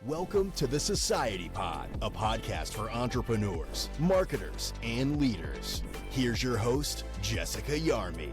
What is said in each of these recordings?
Welcome to the Society Pod, a podcast for entrepreneurs, marketers, and leaders. Here's your host, Jessica Yarmy.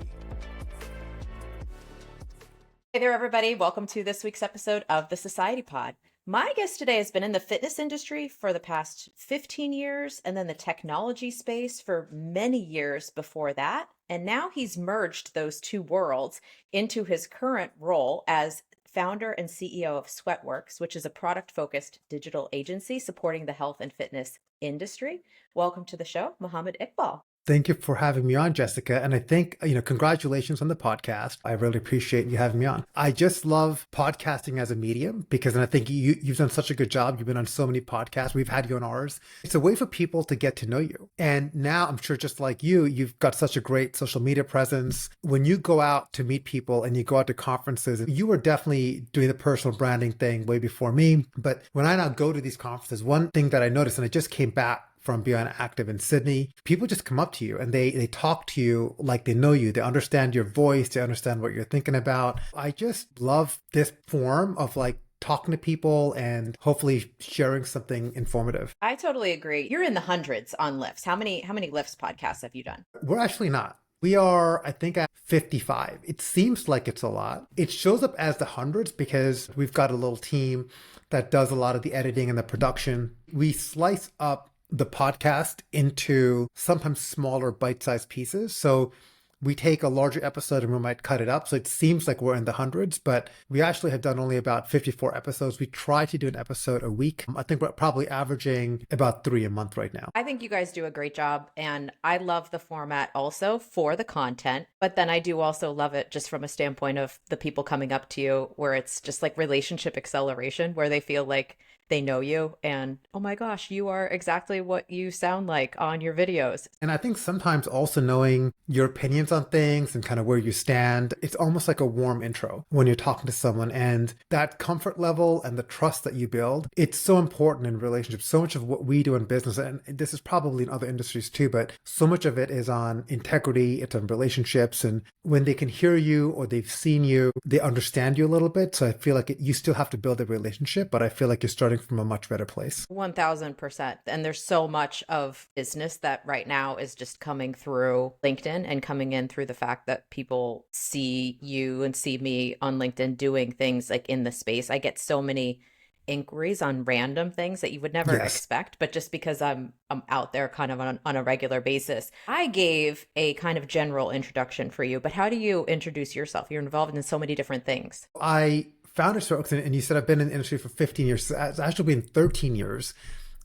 Hey there, everybody. Welcome to this week's episode of the Society Pod. My guest today has been in the fitness industry for the past 15 years and then the technology space for many years before that. And now he's merged those two worlds into his current role as founder and CEO of Sweatworks, which is a product-focused digital agency supporting the health and fitness industry. Welcome to the show, Mohammed Iqbal. Thank you for having me on, Jessica. And I think, congratulations on the podcast. I really appreciate you having me on. I just love podcasting as a medium because I think you've done such a good job. You've been on so many podcasts. We've had you on ours. It's a way for people to get to know you. And now I'm sure just like you've got such a great social media presence. When you go out to meet people and you go out to conferences, you were definitely doing the personal branding thing way before me. But when I now go to these conferences, one thing that I noticed, and I just came back from being active in Sydney, people just come up to you and they talk to you like they know you. They understand your voice. They understand what you're thinking about. I just love this form of talking to people and hopefully sharing something informative. I totally agree. You're in the hundreds on Lifts. How many Lifts podcasts have you done? We're actually not. We are, I think, at 55. It seems like it's a lot. It shows up as the hundreds because we've got a little team that does a lot of the editing and the production. We slice up the podcast into sometimes smaller bite-sized pieces. So we take a larger episode and we might cut it up. So it seems like we're in the hundreds, but we actually have done only about 54 episodes. We try to do an episode a week. I think we're probably averaging about 3 a month right now. I think you guys do a great job. And I love the format also for the content. But then I do also love it just from a standpoint of the people coming up to you where it's just like relationship acceleration, where they feel like they know you and, oh my gosh, you are exactly what you sound like on your videos. And I think sometimes also knowing your opinions on things and kind of where you stand, it's almost like a warm intro when you're talking to someone, and that comfort level and the trust that you build, it's so important in relationships. So much of what we do in business, and this is probably in other industries too, but so much of it is on integrity, it's on relationships. And when they can hear you or they've seen you, they understand you a little bit. So I feel like you still have to build a relationship, but I feel like you're starting from a much better place. 1000%. And there's so much of business that right now is just coming through LinkedIn and coming in through the fact that people see you and see me on LinkedIn doing things like in the space. I get so many inquiries on random things that you would never expect, but just because I'm out there kind of on a regular basis. I gave a kind of general introduction for you, but how do you introduce yourself? You're involved in so many different things. I founded Sweatworks, and you said I've been in the industry for 15 years. It's actually been 13 years.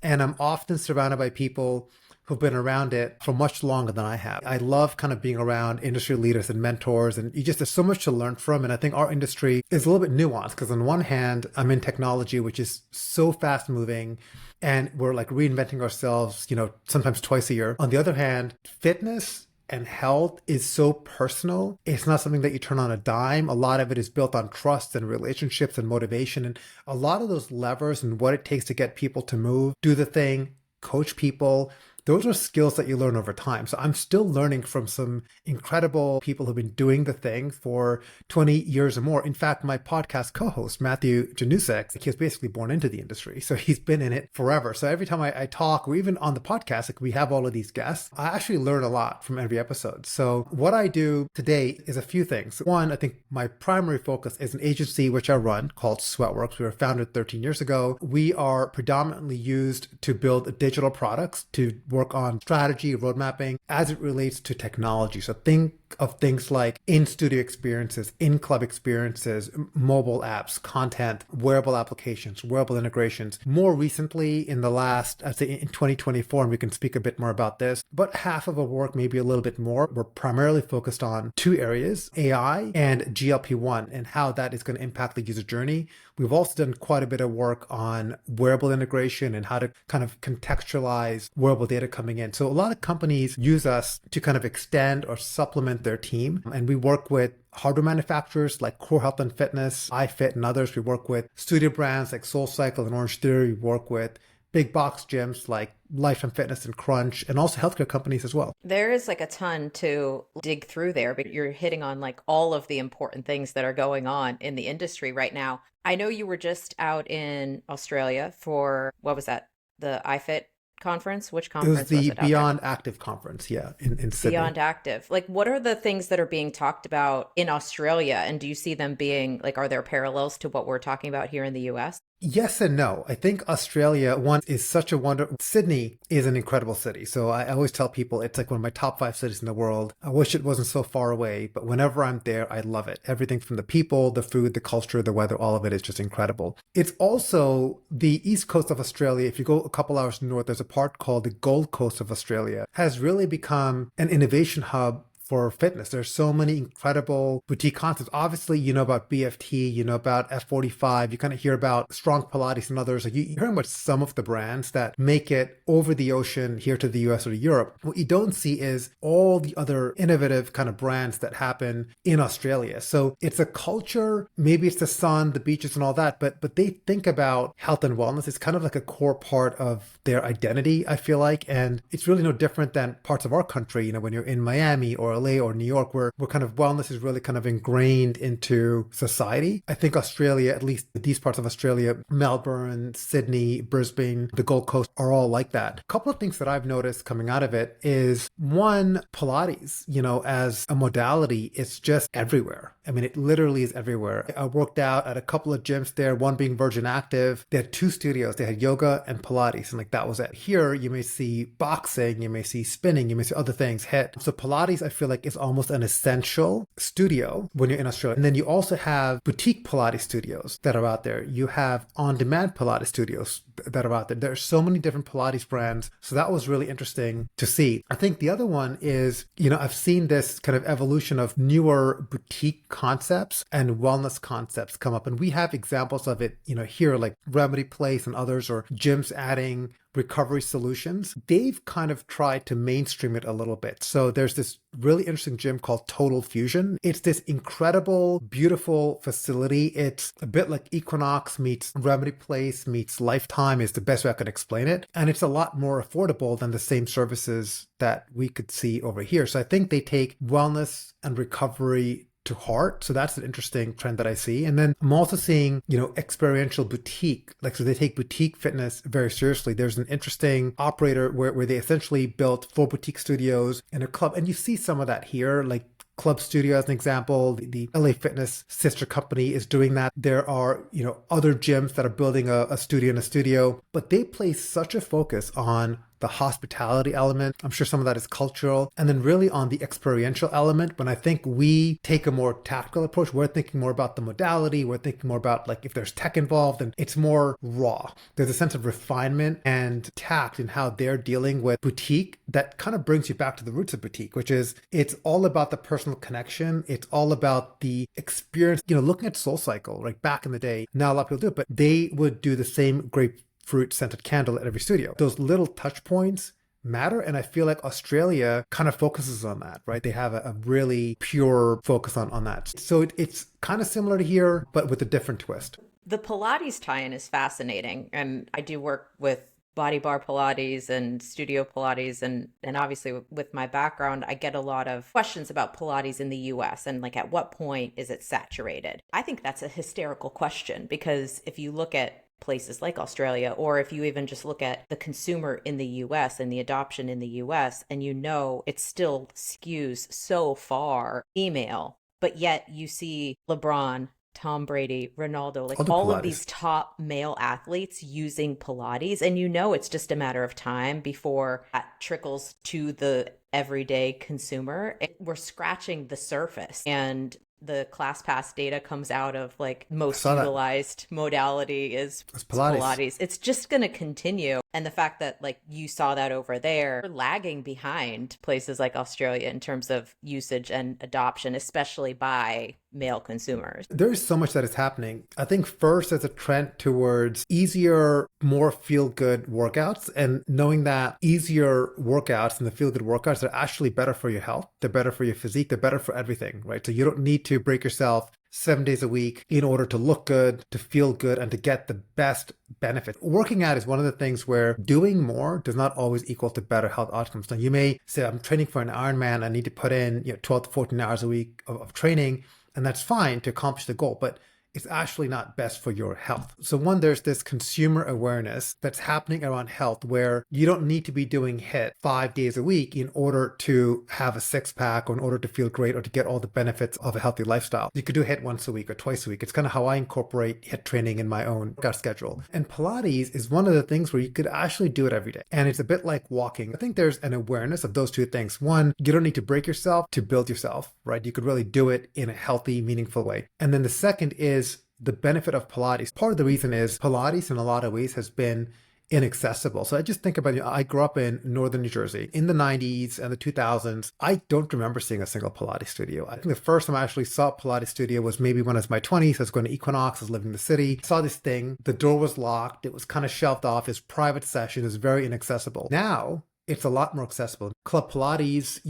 And I'm often surrounded by people who've been around it for much longer than I have. I love kind of being around industry leaders and mentors, and there's so much to learn from. And I think our industry is a little bit nuanced because on one hand, I'm in technology, which is so fast moving, and we're like reinventing ourselves, sometimes twice a year. On the other hand, fitness and health is so personal. It's not something that you turn on a dime. A lot of it is built on trust and relationships and motivation. And a lot of those levers and what it takes to get people to move, do the thing, coach people, those are skills that you learn over time. So I'm still learning from some incredible people who've been doing the thing for 20 years or more. In fact, my podcast co-host, Matthew Janusek, he was basically born into the industry. So he's been in it forever. So every time I talk, or even on the podcast, we have all of these guests, I actually learn a lot from every episode. So what I do today is a few things. One, I think my primary focus is an agency which I run called Sweatworks. We were founded 13 years ago. We are predominantly used to build digital products, to work on strategy, road mapping as it relates to technology. So think of things like in-studio experiences, in-club experiences, mobile apps, content, wearable applications, wearable integrations. More recently, in the last, I'd say in 2024, and we can speak a bit more about this, but half of our work, maybe a little bit more, we're primarily focused on two areas, AI and GLP-1, and how that is going to impact the user journey. We've also done quite a bit of work on wearable integration and how to kind of contextualize wearable data coming in. So a lot of companies use us to kind of extend or supplement their team. And we work with hardware manufacturers like Core Health and Fitness, iFit, and others. We work with studio brands like SoulCycle and Orange Theory. We work with big box gyms like Lifetime Fitness and Crunch, and also healthcare companies as well. There is like a ton to dig through there, but you're hitting on like all of the important things that are going on in the industry right now. I know you were just out in Australia for, what was that? The iFit conference? Which It was conference was the it out there? Beyond Active conference, yeah, in Sydney. Beyond Active. Like, what are the things that are being talked about in Australia? And do you see them being like, are there parallels to what we're talking about here in the US? Yes and no. I think Australia, one, is such a wonder. Sydney is an incredible city. So I always tell people it's like one of my top 5 cities in the world. I wish it wasn't so far away, but whenever I'm there, I love it. Everything from the people, the food, the culture, the weather, all of it is just incredible. It's also the east coast of Australia. If you go a couple hours north, there's a part called the Gold Coast of Australia, has really become an innovation hub for fitness. There's so many incredible boutique concepts. Obviously, you know about BFT, you know about F45, you kind of hear about Strong Pilates and others. Like you hear about some of the brands that make it over the ocean here to the US or to Europe. What you don't see is all the other innovative kind of brands that happen in Australia. So it's a culture, maybe it's the sun, the beaches and all that, but they think about health and wellness. It's kind of like a core part of their identity, I feel like. And it's really no different than parts of our country, you know, when you're in Miami or LA or New York, where kind of wellness is really kind of ingrained into society. I think Australia, at least these parts of Australia, Melbourne, Sydney, Brisbane, the Gold Coast, are all like that. A couple of things that I've noticed coming out of it is, one, Pilates, you know, as a modality, it's just everywhere. I mean, it literally is everywhere. I worked out at a couple of gyms there, one being Virgin Active. They had 2 studios. They had yoga and Pilates, and like that was it. Here, you may see boxing, you may see spinning, you may see other things hit. So Pilates, I feel like, is almost an essential studio when you're in Australia. And then you also have boutique Pilates studios that are out there. You have on-demand Pilates studios that are out there. There are so many different Pilates brands. So that was really interesting to see. I think the other one is, you know, I've seen this kind of evolution of newer boutique concepts and wellness concepts come up. And we have examples of it, you know, here, like Remedy Place and others, or gyms adding recovery solutions. They've kind of tried to mainstream it a little bit. So there's this really interesting gym called Total Fusion. It's this incredible, beautiful facility. It's a bit like Equinox meets Remedy Place meets Lifetime is the best way I could explain it. And it's a lot more affordable than the same services that we could see over here. So I think they take wellness and recovery to heart. So that's an interesting trend that I see. And then I'm also seeing, you know, experiential boutique. Like, so they take boutique fitness very seriously. There's an interesting operator where they essentially built 4 boutique studios in a club. And you see some of that here, like Club Studio as an example. The LA Fitness sister company is doing that. There are, you know, other gyms that are building a studio in a studio, but they place such a focus on the hospitality element. I'm sure some of that is cultural. And then really on the experiential element, when I think we take a more tactical approach, we're thinking more about the modality. We're thinking more about like if there's tech involved, and it's more raw. There's a sense of refinement and tact in how they're dealing with boutique that kind of brings you back to the roots of boutique, which is it's all about the personal connection. It's all about the experience. You know, looking at SoulCycle, like back in the day, now a lot of people do it, but they would do the same grapefruit scented candle at every studio. Those little touch points matter. And I feel like Australia kind of focuses on that, right? They have a really pure focus on that. So it's kind of similar to here, but with a different twist. The Pilates tie-in is fascinating. And I do work with Body Bar Pilates and Studio Pilates. And obviously with my background, I get a lot of questions about Pilates in the US and like at what point is it saturated? I think that's a hysterical question, because if you look at places like Australia, or if you even just look at the consumer in the US and the adoption in the US, and you know it still skews so far female, but yet you see LeBron, Tom Brady, Ronaldo, like all of these top male athletes using Pilates, and you know it's just a matter of time before that trickles to the everyday consumer. We're scratching the surface, and the ClassPass data comes out of like most utilized modality is Pilates. It's just going to continue. And the fact that like you saw that over there, we're lagging behind places like Australia in terms of usage and adoption, especially by male consumers. There's so much that is happening. I think first there's a trend towards easier, more feel-good workouts, and knowing that easier workouts and the feel-good workouts are actually better for your health. They're better for your physique. They're better for everything, right? So you don't need to break yourself 7 days a week in order to look good, to feel good, and to get the best benefit. Working out is one of the things where doing more does not always equal to better health outcomes. Now, you may say, I'm training for an Ironman, I need to put in 12 to 14 hours a week of training, and that's fine to accomplish the goal. But it's actually not best for your health. So one, there's this consumer awareness that's happening around health where you don't need to be doing HIIT 5 days a week in order to have a six pack or in order to feel great or to get all the benefits of a healthy lifestyle. You could do HIIT once a week or twice a week. It's kind of how I incorporate HIIT training in my own workout schedule. And Pilates is one of the things where you could actually do it every day. And it's a bit like walking. I think there's an awareness of those two things. One, you don't need to break yourself to build yourself, right? You could really do it in a healthy, meaningful way. And then the second is the benefit of Pilates. Part of the reason is Pilates in a lot of ways has been inaccessible. So I just think about, I grew up in northern New Jersey in the 90s and the 2000s. I don't remember seeing a single Pilates studio. I think the first time I actually saw a Pilates studio was maybe when I was in my 20s. I was going to Equinox, I was living in the city. I saw this thing, the door was locked, it was kind of shelved off, his private session is very inaccessible. Now, it's a lot more accessible. Club Pilates,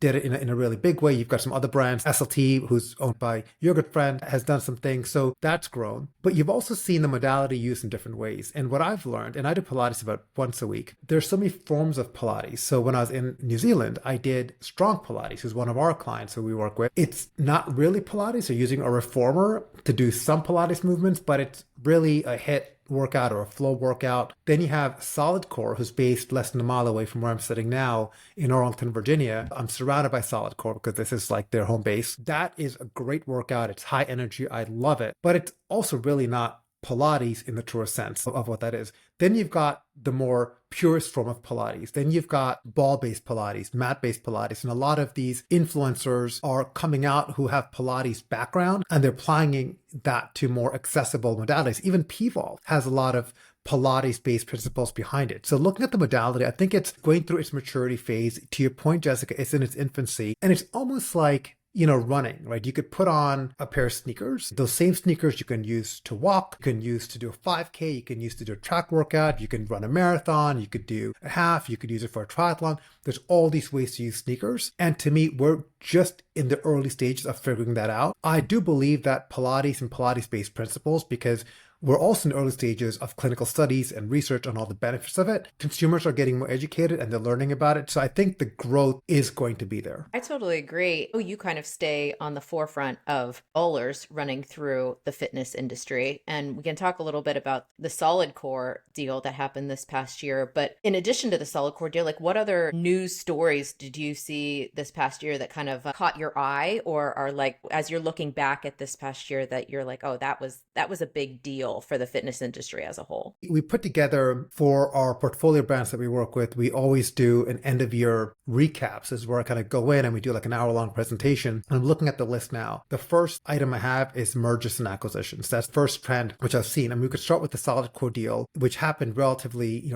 did it in a really big way. You've got some other brands. SLT, who's owned by your good friend, has done some things. So that's grown. But you've also seen the modality used in different ways. And what I've learned, and I do Pilates about once a week, there's so many forms of Pilates. So when I was in New Zealand, I did Strong Pilates, who's one of our clients who we work with. It's not really Pilates. They're using a reformer to do some Pilates movements, but it's really a HIIT workout or a flow workout. Then you have Solid Core, who's based less than a mile away from where I'm sitting now in Arlington, Virginia. I'm surrounded by Solid Core because this is like their home base. That is a great workout. It's high energy. I love it. But it's also really not Pilates in the truest sense of what that is. Then you've got the more purest form of Pilates. Then you've got ball-based Pilates, mat-based Pilates. And a lot of these influencers are coming out who have Pilates background and they're applying that to more accessible modalities. Even P-Vault has a lot of Pilates-based principles behind it. So looking at the modality, I think it's going through its maturity phase. To your point, Jessica, it's in its infancy. And it's almost like running, right? You could put on a pair of sneakers. Those same sneakers you can use to walk, you can use to do a 5K, you can use to do a track workout, you can run a marathon, you could do a half, you could use it for a triathlon. There's all these ways to use sneakers. And to me, we're just in the early stages of figuring that out. I do believe that Pilates and Pilates-based principles, because we're also in the early stages of clinical studies and research on all the benefits of it. Consumers are getting more educated and they're learning about it. So I think the growth is going to be there. I totally agree. You kind of stay on the forefront of bowlers running through the fitness industry. And we can talk a little bit about the Solid Core deal that happened this past year. But in addition to the Solid Core deal, what other news stories did you see this past year that kind of caught your eye, or are as you're looking back at this past year that you're like, oh, that was a big deal for the fitness industry as a whole? We put together for our portfolio brands that we work with, we always do an end of year recaps. This is where I kind of go in and we do an hour-long presentation. And I'm looking at the list now. The first item I have is mergers and acquisitions. That's the first trend which I've seen. And we could start with the Solid Core deal, which happened relatively,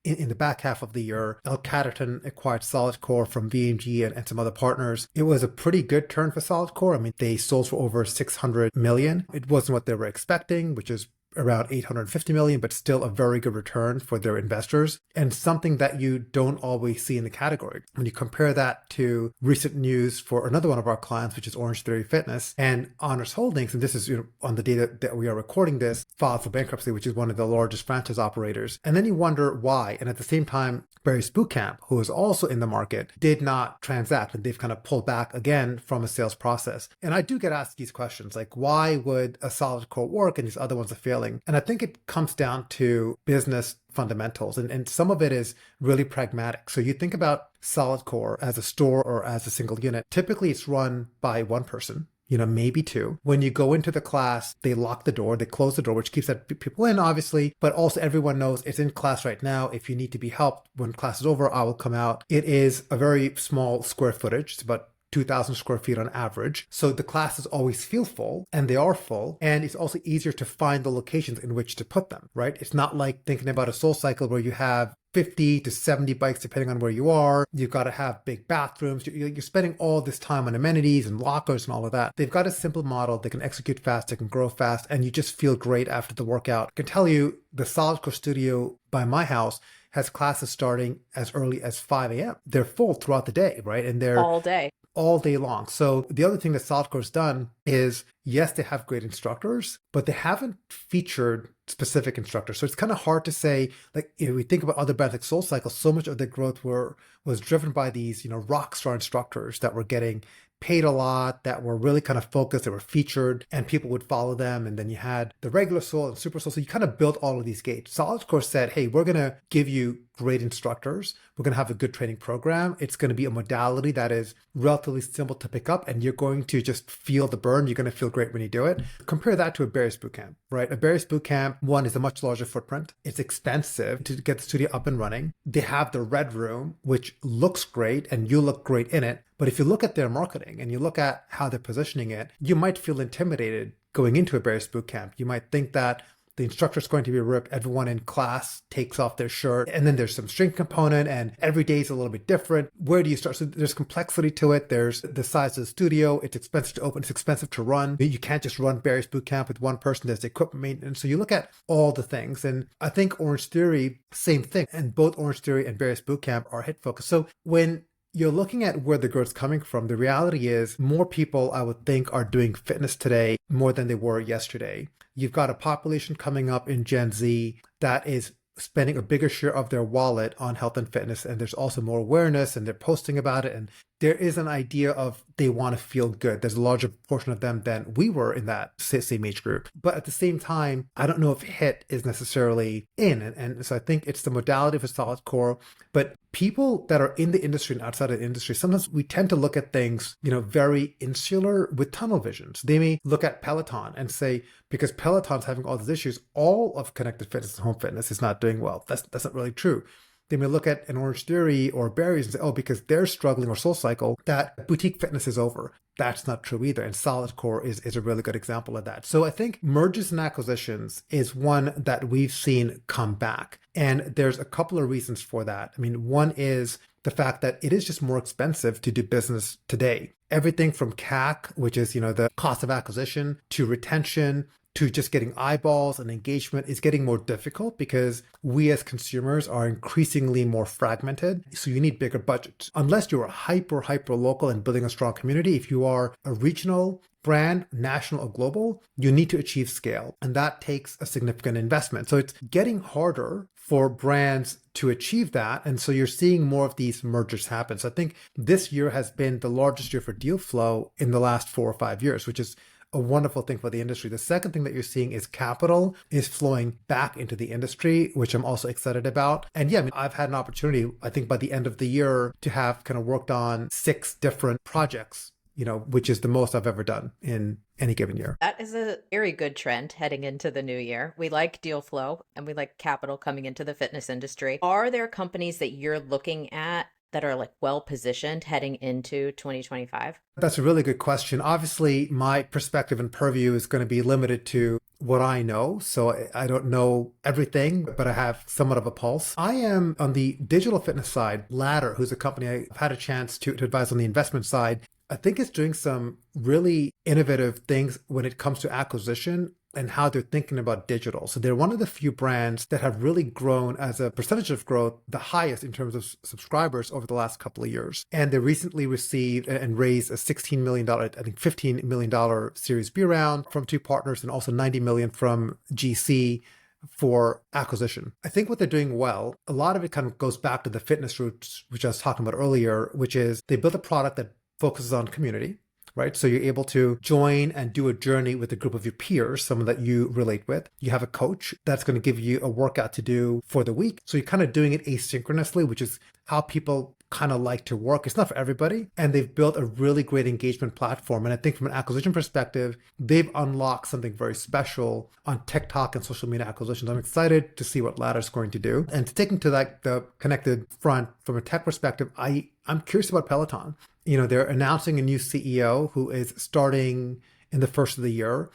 in the back half of the year. L Catterton acquired Solid Core from VMG and some other partners. It was a pretty good turn for Solid Core. I mean, they sold for over 600 million. It wasn't what they were expecting, which is around 850 million, but still a very good return for their investors and something that you don't always see in the category. When you compare that to recent news for another one of our clients, which is Orange Theory Fitness and Honors Holdings, and this is on the data that we are recording this, filed for bankruptcy, which is one of the largest franchise operators. And then you wonder why. And at the same time, Barry's Bootcamp, who is also in the market, did not transact, and they've kind of pulled back again from a sales process. And I do get asked these questions, why would a Solid Core work and these other ones are failing? And I think it comes down to business fundamentals, and some of it is really pragmatic. So you think about Solid Core as a store or as a single unit. Typically, it's run by one person, maybe two. When you go into the class, they lock the door, they close the door, which keeps people in, obviously, but also everyone knows it's in class right now. If you need to be helped when class is over, I will come out. It is a very small square footage. It's about 2,000 square feet on average. So the classes always feel full, and they are full. And it's also easier to find the locations in which to put them, right? It's not like thinking about a Soul Cycle where you have 50 to 70 bikes, depending on where you are. You've got to have big bathrooms. You're spending all this time on amenities and lockers and all of that. They've got a simple model. They can execute fast. They can grow fast. And you just feel great after the workout. I can tell you the Solid Core Studio by my house has classes starting as early as 5 a.m. They're full throughout the day, right? And they're all day. all day long. So the other thing that SolidCore's done is, yes, they have great instructors, but they haven't featured specific instructors. So it's kind of hard to say, like, if we think about other brands like SoulCycle, so much of their growth was driven by these, rock star instructors that were getting paid a lot, that were really kind of focused, that were featured, and people would follow them. And then you had the regular Soul and Super Soul. So you kind of built all of these gates. SolidCore said, hey, we're going to give you great instructors. We're going to have a good training program. It's going to be a modality that is relatively simple to pick up, and you're going to just feel the burn. You're going to feel great when you do it. Compare that to a Barry's Bootcamp, right? A Barry's Bootcamp, one, is a much larger footprint. It's expensive to get the studio up and running. They have the Red Room, which looks great, and you look great in it. But if you look at their marketing and you look at how they're positioning it, you might feel intimidated going into a Barry's Bootcamp. You might think that the instructor's going to be ripped. Everyone in class takes off their shirt, and then there's some strength component, and every day is a little bit different. Where do you start? So there's complexity to it. There's the size of the studio. It's expensive to open. It's expensive to run. You can't just run Barry's Bootcamp with one person. There's the equipment maintenance. So you look at all the things. And I think Orange Theory, same thing. And both Orange Theory and Barry's Bootcamp are hit focused. So when you're looking at where the growth's coming from, the reality is more people, I would think, are doing fitness today more than they were yesterday. You've got a population coming up in Gen Z that is spending a bigger share of their wallet on health and fitness. And there's also more awareness, and they're posting about it. And there is an idea of they want to feel good. There's a larger portion of them than we were in that same age group. But at the same time, I don't know if HIIT is necessarily in. And so I think it's the modality for SolidCore. But people that are in the industry and outside of the industry, sometimes we tend to look at things, very insular with tunnel visions. They may look at Peloton and say, because Peloton's having all these issues, all of connected fitness and home fitness is not doing well. That's not really true. They may look at an Orange Theory or Barry's and say, oh, because they're struggling, or SoulCycle, that boutique fitness is over. That's not true either. And SolidCore is a really good example of that. So I think mergers and acquisitions is one that we've seen come back. And there's a couple of reasons for that. I mean, one is the fact that it is just more expensive to do business today. Everything from CAC, which is, the cost of acquisition, to retention, to just getting eyeballs and engagement is getting more difficult because we as consumers are increasingly more fragmented. So you need bigger budgets. Unless you're hyper local and building a strong community, if you are a regional brand, national or global, you need to achieve scale. And that takes a significant investment. So it's getting harder for brands to achieve that. And so you're seeing more of these mergers happen. So I think this year has been the largest year for deal flow in the last 4 or 5 years, which is a wonderful thing for the industry. The second thing that you're seeing is capital is flowing back into the industry, which I'm also excited about. And yeah, I've had an opportunity, I think by the end of the year, to have kind of worked on 6 different projects, which is the most I've ever done in any given year. That is a very good trend heading into the new year. We like deal flow and we like capital coming into the fitness industry. Are there companies that you're looking at that are well positioned heading into 2025? That's a really good question. Obviously, my perspective and purview is going to be limited to what I know. So I don't know everything, but I have somewhat of a pulse. I am on the digital fitness side. Ladder, who's a company I've had a chance to advise on the investment side, I think it's doing some really innovative things when it comes to acquisition and how they're thinking about digital. So they're one of the few brands that have really grown as a percentage of growth, the highest in terms of subscribers over the last couple of years. And they recently received and raised a $16 million, I think $15 million Series B round from 2 partners, and also $90 million from GC for acquisition. I think what they're doing well, a lot of it kind of goes back to the fitness roots, which I was talking about earlier, which is they built a product that focuses on community. Right? So you're able to join and do a journey with a group of your peers, someone that you relate with. You have a coach that's going to give you a workout to do for the week. So you're kind of doing it asynchronously, which is how people kind of like to work. It's not for everybody. And they've built a really great engagement platform. And I think from an acquisition perspective, they've unlocked something very special on TikTok and social media acquisitions. I'm excited to see what Ladder's going to do. And taking to the connected front from a tech perspective, I'm curious about Peloton. They're announcing a new CEO who is starting in the first of the year.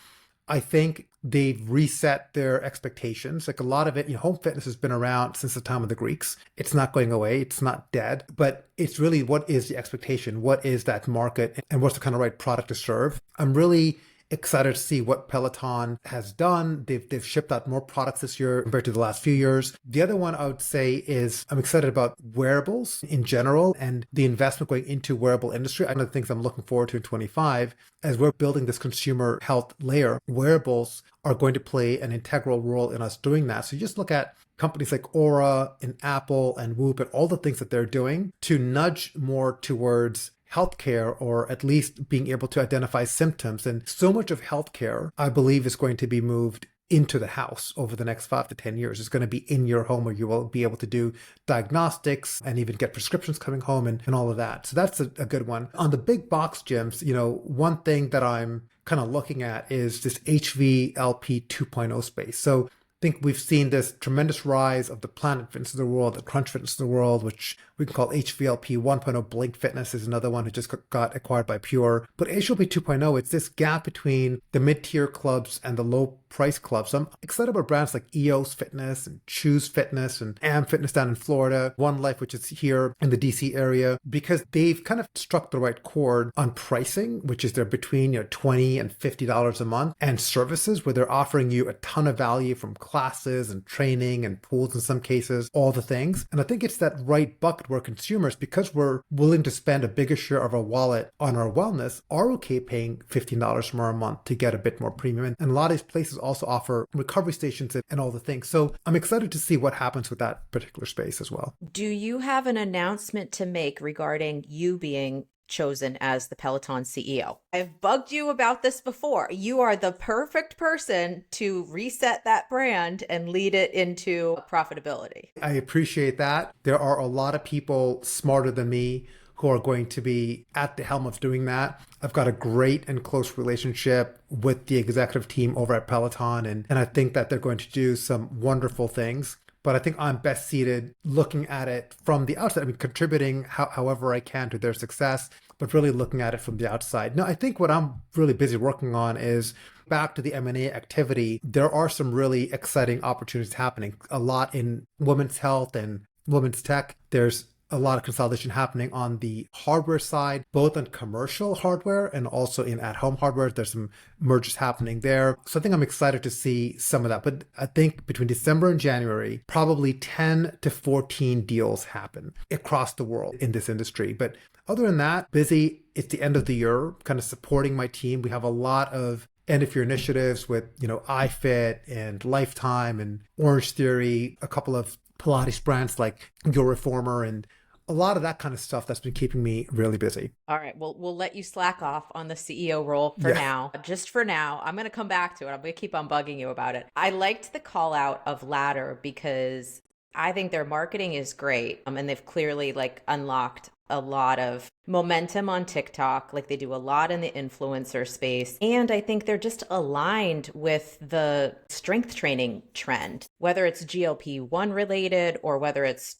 I think they've reset their expectations. Like a lot of it, home fitness has been around since the time of the Greeks. It's not going away. It's not dead, but it's really what is the expectation? What is that market? And what's the kind of right product to serve? I'm really excited to see what Peloton has done. They've shipped out more products this year compared to the last few years. The other one I would say is I'm excited about wearables in general and the investment going into wearable industry. One of the things I'm looking forward to in 25, as we're building this consumer health layer, wearables are going to play an integral role in us doing that. So you just look at companies like Aura and Apple and Whoop and all the things that they're doing to nudge more towards healthcare, or at least being able to identify symptoms. And so much of healthcare, I believe, is going to be moved into the house over the next 5 to 10 years. It's going to be in your home where you will be able to do diagnostics and even get prescriptions coming home and all of that. So that's a good one. On the big box gyms, one thing that I'm kind of looking at is this HVLP 2.0 space. So I think we've seen this tremendous rise of the Planet Fitness of the world, the Crunch Fitness of the world, which we can call HVLP 1.0. Blink Fitness is another one who just got acquired by Pure. But HVLP 2.0, it's this gap between the mid-tier clubs and the low-price clubs. So I'm excited about brands like EOS Fitness and Choose Fitness and Am Fitness down in Florida, One Life, which is here in the DC area, because they've kind of struck the right chord on pricing, which is they're between $20 and $50 a month, and services where they're offering you a ton of value from classes and training and pools in some cases, all the things. And I think it's that right bucket where consumers, because we're willing to spend a bigger share of our wallet on our wellness, are okay paying $15 more a month to get a bit more premium. And a lot of these places also offer recovery stations and all the things. So I'm excited to see what happens with that particular space as well. Do you have an announcement to make regarding you being chosen as the Peloton CEO? I've bugged you about this before. You are the perfect person to reset that brand and lead it into profitability. I appreciate that. There are a lot of people smarter than me who are going to be at the helm of doing that. I've got a great and close relationship with the executive team over at Peloton, and I think that they're going to do some wonderful things. But I think I'm best seated looking at it from the outside. I mean, contributing however I can to their success, but really looking at it from the outside. Now, I think what I'm really busy working on is back to the M&A activity. There are some really exciting opportunities happening. A lot in women's health and women's tech. There's a lot of consolidation happening on the hardware side, both on commercial hardware and also in at-home hardware. There's some mergers happening there. So I think I'm excited to see some of that. But I think between December and January, probably 10 to 14 deals happen across the world in this industry. But other than that, busy. It's the end of the year, kind of supporting my team. We have a lot of end of year initiatives with, iFit and Lifetime and Orange Theory, a couple of Pilates brands like Your Reformer, and a lot of that kind of stuff that's been keeping me really busy. All right. Well, we'll let you slack off on the CEO role for now. Just for now, I'm going to come back to it. I'm going to keep on bugging you about it. I liked the call out of Ladder because I think their marketing is great. And they've clearly unlocked a lot of momentum on TikTok. They do a lot in the influencer space. And I think they're just aligned with the strength training trend, whether it's GLP-1 related or whether it's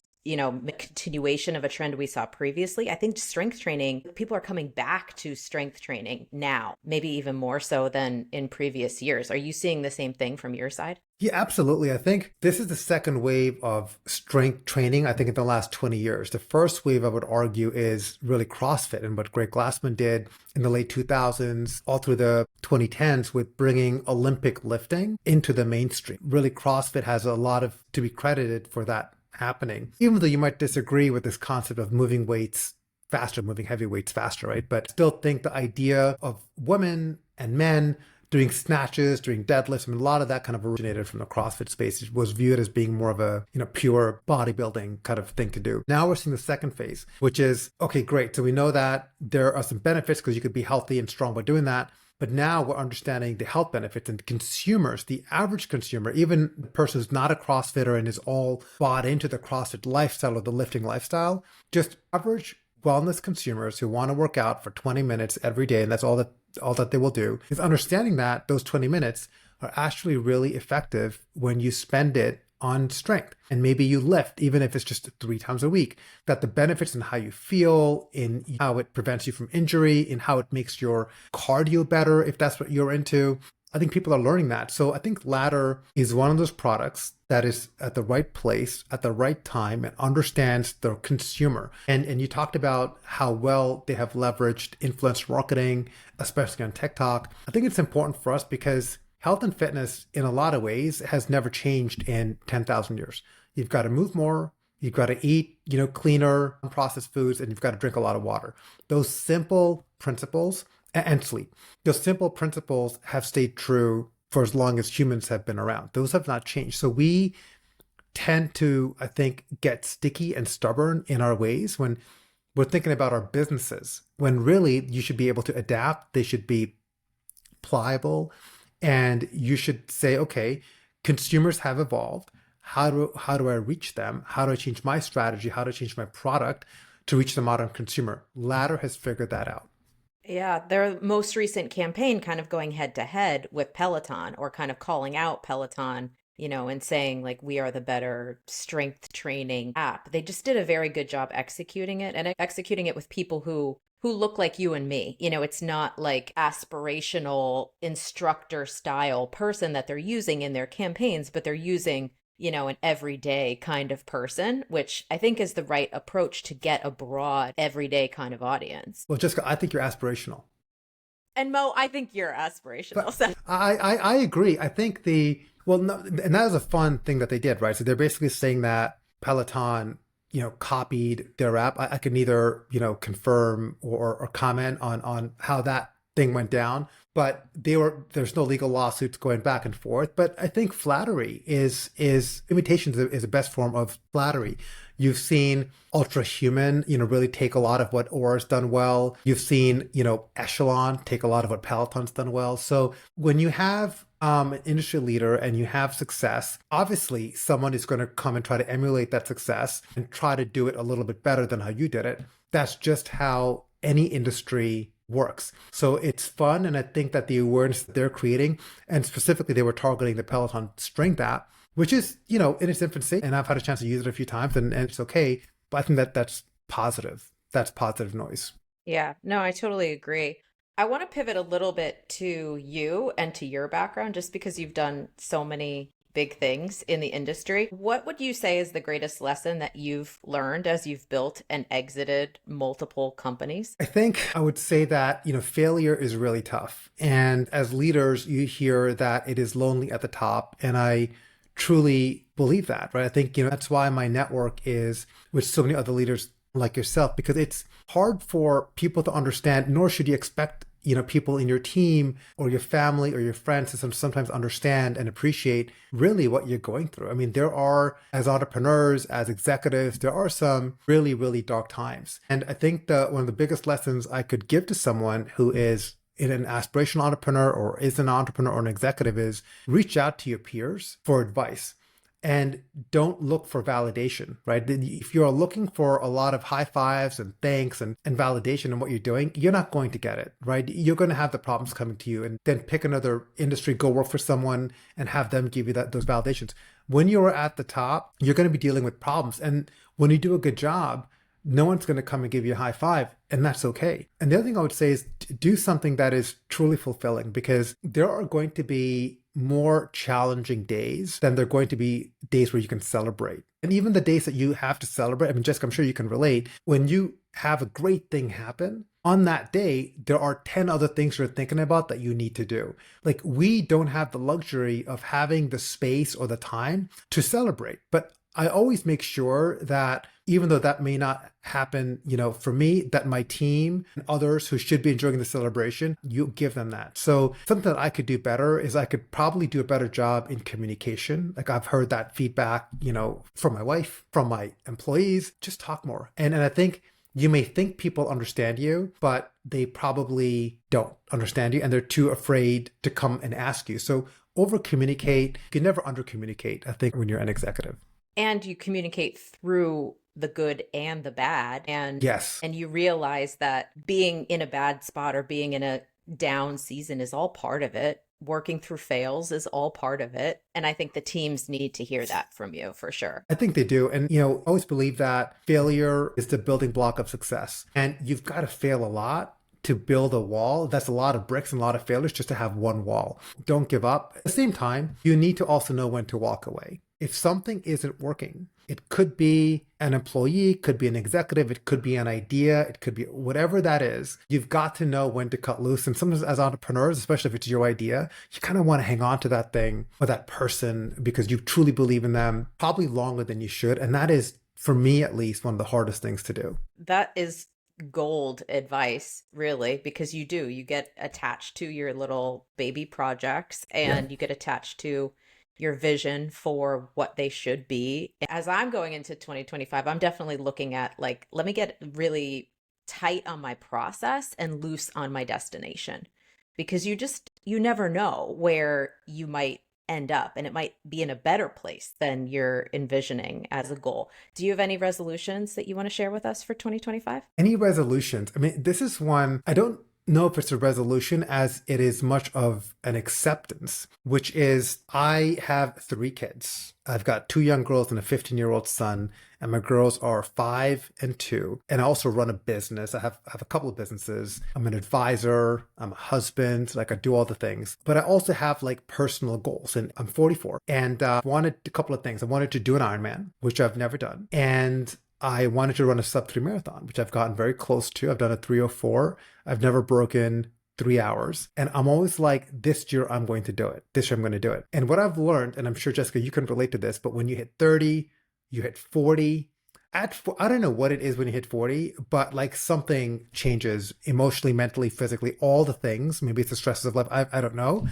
continuation of a trend we saw previously. I think strength training, people are coming back to strength training now, maybe even more so than in previous years. Are you seeing the same thing from your side? Yeah, absolutely. I think this is the second wave of strength training, I think, in the last 20 years. The first wave, I would argue, is really CrossFit and what Greg Glassman did in the late 2000s, all through the 2010s with bringing Olympic lifting into the mainstream. Really, CrossFit has a lot to be credited for that happening, even though you might disagree with this concept of moving weights faster, moving heavy weights faster, right? But still think the idea of women and men doing snatches, doing deadlifts, a lot of that kind of originated from the CrossFit space. It was viewed as being more of a pure bodybuilding kind of thing to do. Now we're seeing the second phase, which is, okay, great. So we know that there are some benefits because you could be healthy and strong by doing that. But now we're understanding the health benefits, and consumers, the average consumer, even the person who's not a CrossFitter and is all bought into the CrossFit lifestyle or the lifting lifestyle, just average wellness consumers who want to work out for 20 minutes every day, and that's all that they will do, is understanding that those 20 minutes are actually really effective when you spend it on strength. And maybe you lift, even if it's just 3 times a week, that the benefits in how you feel, in how it prevents you from injury, in how it makes your cardio better, if that's what you're into, I think people are learning that. So I think Ladder is one of those products that is at the right place at the right time and understands the consumer. And you talked about how well they have leveraged influencer marketing, especially on TikTok. I think it's important for us because health and fitness in a lot of ways has never changed in 10,000 years. You've got to move more. You've got to eat, cleaner processed foods, and you've got to drink a lot of water. Those simple principles and sleep. Those simple principles have stayed true for as long as humans have been around. Those have not changed. So we tend to, I think, get sticky and stubborn in our ways when we're thinking about our businesses, when really you should be able to adapt. They should be pliable. And you should say, okay, consumers have evolved. How do I reach them? How do I change my strategy? How do I change my product to reach the modern consumer? Ladder has figured that out. Yeah, their most recent campaign kind of going head to head with Peloton, or kind of calling out Peloton, and saying like, we are the better strength training app. They just did a very good job executing it, and executing it with people who look like you and me. It's not like aspirational instructor style person that they're using in their campaigns, but they're using an everyday kind of person, which I think is the right approach to get a broad, everyday kind of audience. Well, Jessica, I think you're aspirational. And Mo, I think you're aspirational. So. I agree. I think and that was a fun thing that they did, right? So they're basically saying that Peloton, copied their app. I can neither, confirm or comment on how that thing went down, but there's no legal lawsuits going back and forth. But I think flattery is imitation is the best form of flattery. You've seen Ultra Human, really take a lot of what Aura's done well. You've seen, Echelon take a lot of what Peloton's done well. So when you have an industry leader and you have success, obviously someone is going to come and try to emulate that success and try to do it a little bit better than how you did it. That's just how any industry works. So it's fun. And I think that the awareness that they're creating, and specifically they were targeting the Peloton Strength app, which is, in its infancy, and I've had a chance to use it a few times and it's okay. But I think that's positive. That's positive noise. Yeah, no, I totally agree. I want to pivot a little bit to you and to your background, just because you've done so many big things in the industry. What would you say is the greatest lesson that you've learned as you've built and exited multiple companies? I think I would say that, failure is really tough. And as leaders, you hear that it is lonely at the top. And I truly believe that, right? I think, that's why my network is with so many other leaders like yourself, because it's hard for people to understand, nor should you expect people in your team or your family or your friends to sometimes understand and appreciate really what you're going through. I mean, there are, as entrepreneurs, as executives, there are some really, really dark times. And I think one of the biggest lessons I could give to someone who is an aspirational entrepreneur or is an entrepreneur or an executive is reach out to your peers for advice. And don't look for validation, right? If you're looking for a lot of high fives and thanks and validation in what you're doing, you're not going to get it, right? You're going to have the problems coming to you, and then pick another industry, go work for someone and have them give you those validations. When you're at the top, you're going to be dealing with problems. And when you do a good job, no one's going to come and give you a high five, and that's okay. And the other thing I would say is do something that is truly fulfilling, because there are going to be more challenging days than there are going to be days where you can celebrate. And even the days that you have to celebrate, I mean, Jessica, I'm sure you can relate, when you have a great thing happen, on that day, there are 10 other things you're thinking about that you need to do. Like, we don't have the luxury of having the space or the time to celebrate. But I always make sure that even though that may not happen, for me, that my team and others who should be enjoying the celebration, you give them that. So something that I could do better is I could probably do a better job in communication. Like, I've heard that feedback, from my wife, from my employees, just talk more. And I think you may think people understand you, but they probably don't understand you, and they're too afraid to come and ask you. So over communicate. You can never under communicate, I think, when you're an executive. And you communicate through the good and the bad. And yes. And you realize that being in a bad spot or being in a down season is all part of it. Working through fails is all part of it. And I think the teams need to hear that from you for sure. I think they do. And, I always believe that failure is the building block of success. And you've got to fail a lot to build a wall. That's a lot of bricks and a lot of failures just to have one wall. Don't give up. At the same time, you need to also know when to walk away. If something isn't working, it could be an employee, could be an executive, it could be an idea, it could be whatever that is. You've got to know when to cut loose. And sometimes as entrepreneurs, especially if it's your idea, you kind of want to hang on to that thing or that person because you truly believe in them probably longer than you should. And that is, for me at least, one of the hardest things to do. That is gold advice, really, because you get attached to your little baby projects and you get attached to your vision for what they should be. As I'm going into 2025, I'm definitely looking at like, let me get really tight on my process and loose on my destination, because you never know where you might end up, and it might be in a better place than you're envisioning as a goal. Do you have any resolutions that you want to share with us for 2025? Any resolutions? I mean, this is one I don't know if it's a resolution as it is much of an acceptance, which is I have 3 kids. I've got 2 young girls and a 15-year-old son, and my girls are 5 and 2. And I also run a business. I have a couple of businesses. I'm an advisor. I'm a husband. Like I do all the things. But I also have like personal goals, and I'm 44 and wanted a couple of things. I wanted to do an Ironman, which I've never done. And I wanted to run a sub-3 marathon, which I've gotten very close to. I've done a 3:04. I've never broken 3 hours. And I'm always like, this year I'm going to do it. This year I'm going to do it. And what I've learned, and I'm sure, Jessica, you can relate to this, but when you hit 30, you hit 40, I don't know what it is when you hit 40, but like something changes emotionally, mentally, physically, all the things. Maybe it's the stresses of life. I don't know.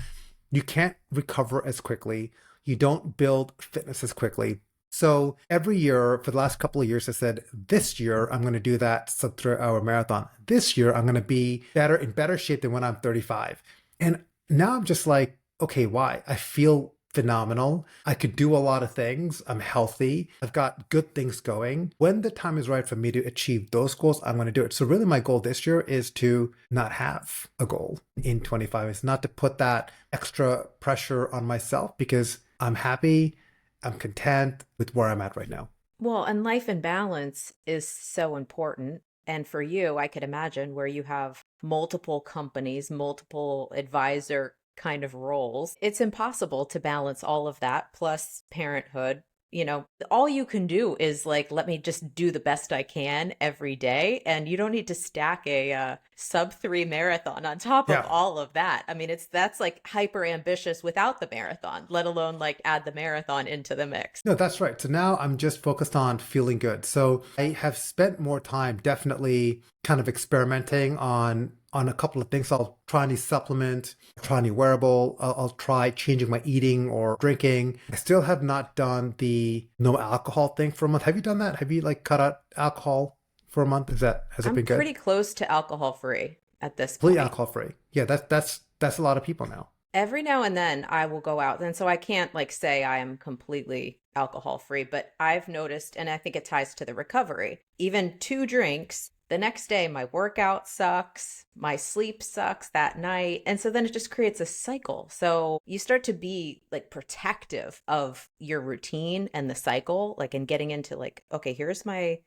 You can't recover as quickly. You don't build fitness as quickly. So every year for the last couple of years, I said, this year, I'm going to do that sub-3-hour marathon. This year, I'm going to be in better shape than when I'm 35. And now I'm just like, okay, why? I feel phenomenal. I could do a lot of things. I'm healthy. I've got good things going. When the time is right for me to achieve those goals, I'm going to do it. So really my goal this year is to not have a goal in 25. It's not to put that extra pressure on myself because I'm happy. I'm content with where I'm at right now. Well, and life and balance is so important. And for you, I could imagine where you have multiple companies, multiple advisor kind of roles, it's impossible to balance all of that plus parenthood. You know, all you can do is like, let me just do the best I can every day. And you don't need to stack a sub-3 marathon on top of all of that. I mean, that's like hyper ambitious without the marathon, let alone like add the marathon into the mix. No, that's right. So now I'm just focused on feeling good. So I have spent more time definitely kind of experimenting on a couple of things. I'll try a new supplement, try a new wearable. I'll try changing my eating or drinking. I still have not done the no alcohol thing for a month. Have you done that? Have you like cut out alcohol for a month? Has it been good? I'm pretty close to alcohol free at this point. Completely alcohol free. Yeah, that's a lot of people now. Every now and then I will go out. And so I can't like say I am completely alcohol free, but I've noticed, and I think it ties to the recovery, even 2 drinks, the next day my workout sucks, my sleep sucks that night. And so then it just creates a cycle. So you start to be like protective of your routine and the cycle, like, and getting into like, okay, here's my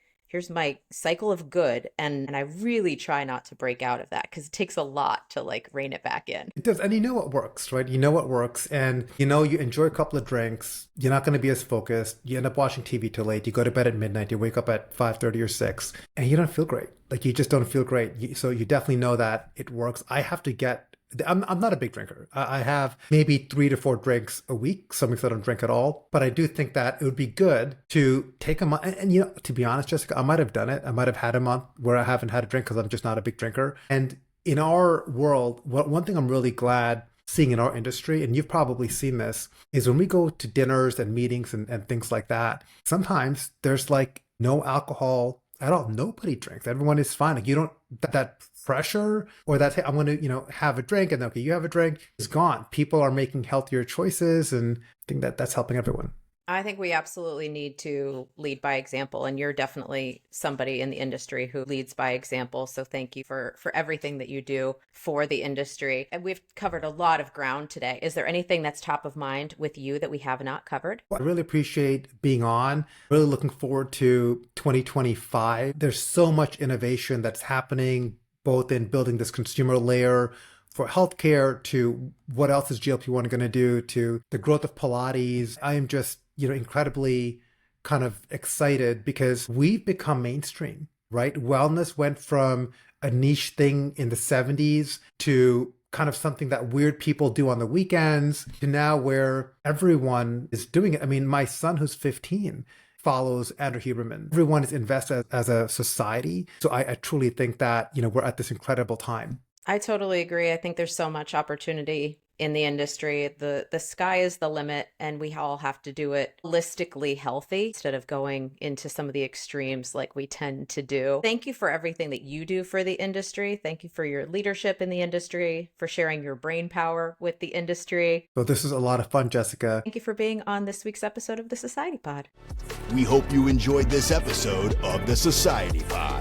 cycle of good. And I really try not to break out of that because it takes a lot to like rein it back in. It does. And you know what works, right? You know what works. And you know, you enjoy a couple of drinks. You're not going to be as focused. You end up watching TV too late. You go to bed at midnight. You wake up at 5:30 or 6 and you don't feel great. Like you just don't feel great. So you definitely know that it works. I'm not a big drinker. I have maybe 3 to 4 drinks a week. Some weeks I don't drink at all. But I do think that it would be good to take a month. And you know, to be honest, Jessica, I might have done it. I might have had a month where I haven't had a drink because I'm just not a big drinker. And in our world, one thing I'm really glad seeing in our industry, and you've probably seen this, is when we go to dinners and meetings and things like that, sometimes there's like no alcohol at all. Nobody drinks. Everyone is fine. Like you don't, that pressure or that, hey, I'm going to, have a drink and okay, you have a drink is gone. People are making healthier choices. And I think that's helping everyone. I think we absolutely need to lead by example. And you're definitely somebody in the industry who leads by example. So thank you for everything that you do for the industry. And we've covered a lot of ground today. Is there anything that's top of mind with you that we have not covered? I really appreciate being on. Really looking forward to 2025. There's so much innovation that's happening both in building this consumer layer for healthcare to what else is GLP-1 going to do to the growth of Pilates. I am just, incredibly kind of excited because we've become mainstream, right? Wellness went from a niche thing in the 70s to kind of something that weird people do on the weekends to now where everyone is doing it. I mean, my son who's 15 follows Andrew Huberman. Everyone is invested as a society. So I truly think that, we're at this incredible time. I totally agree. I think there's so much opportunity in the industry. The sky is the limit, and we all have to do it holistically healthy instead of going into some of the extremes like we tend to do. Thank you for everything that you do for the industry. Thank you for your leadership in the industry, for sharing your brain power with the industry. So this is a lot of fun, Jessica. Thank you for being on this week's episode of the Society Pod. We hope you enjoyed this episode of the Society Pod.